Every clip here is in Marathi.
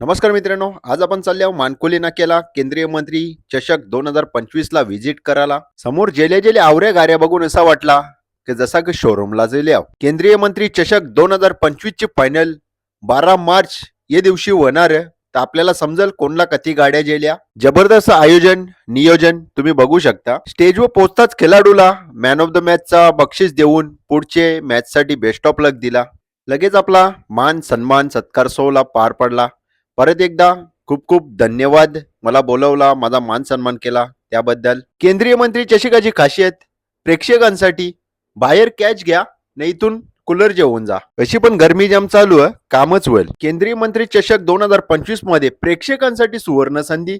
नमस्कार मित्रांनो, आज आपण चालले आहोत मानकोली नाक्याला केंद्रीय मंत्री चषक 2025 ला व्हिजिट करायला. समोर जेले जेले आवऱ्या गाऱ्या बघून असा वाटला की जसा की शोरूमला गेले आहो. केंद्रीय मंत्री चषक 2025 ची फायनल 12 मार्च या दिवशी होणार आहे. तर आपल्याला समजेल कोणला किती गाड्या गेल्या. जबरदस्त आयोजन नियोजन तुम्ही बघू शकता. स्टेजवर पोहोचताच खेळाडूला मॅन ऑफ द मॅचचा बक्षीस देऊन पुढचे मॅचसाठी बेस्ट ऑफ लक दिला. लगेच आपला मान सन्मान सत्कार सोहळा पार पडला. परत एकदा खूप खूप धन्यवाद. मला बोलवला, माझा मान सन्मान केला त्याबद्दल. केंद्रीय मंत्री चषकाची खासियत प्रेक्षकांसाठी बाहेर कॅच घ्या, नाही इथून कूलर जेवून जा. अशी पण गरमी जाम चालू आहे, कामच होईल. केंद्रीय मंत्री चषक 2025 मध्ये प्रेक्षकांसाठी सुवर्ण संधी.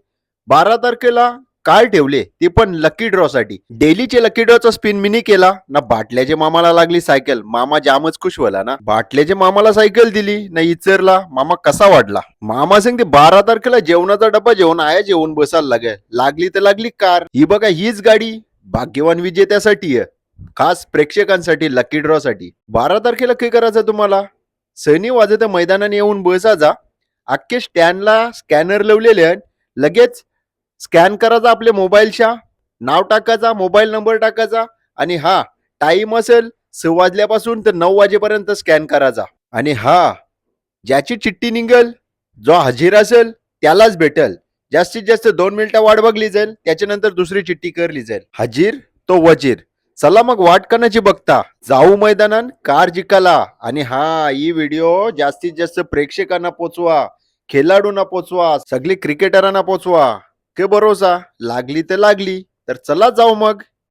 12 तारखेला काल ठेवले, ते पण लकी ड्रॉ साठी. डेलीचे लकी ड्रॉचा स्पिन मिनी केला ना. बाटल्याचे मामाला लागली सायकल, मामा जामच खुश व्हायला ना. बाटल्याचे मामाला सायकल दिली ना, इचरला मामा कसा वाढला. मामा सांगते 12 तारखेला जेवणाचा डब्बा जेवण आया जेवण बसायला लागली तर लागली कार. ही बघा, हीच गाडी भाग्यवान विजेत्यासाठी आहे, खास प्रेक्षकांसाठी लकी ड्रॉ साठी. 12 तारखेला काय करायचं तुम्हाला, सैनी वाजत मैदानाने येऊन बसायचा. अख्खे स्टँडला स्कॅनर लावलेले आहेत. लगेच स्कॅन करायचा, आपल्या मोबाईलच्या नाव टाकायचा, मोबाईल नंबर टाकायचा आणि हा टाइम असेल 6 वाजल्यापासून तर 9 वाजेपर्यंत स्कॅन करायचा. आणि हा ज्याची चिठ्ठी निघेल, जो हजीर असेल त्यालाच भेटेल. जास्तीत जास्त 2 मिनिटं वाट बघली जाईल, त्याच्यानंतर दुसरी चिठ्ठी करली जाईल. हजीर तो वजीर. चला मग वाट करण्याची बघता जाऊ मैदानात कार जिंकाला. आणि हा ही व्हिडिओ जास्तीत जास्त प्रेक्षकांना पोचवा, खेळाडूंना पोचवा, सगळी क्रिकेटरांना पोचवा. के भरोसा लागली तर लागली, तर चला जाऊ मग.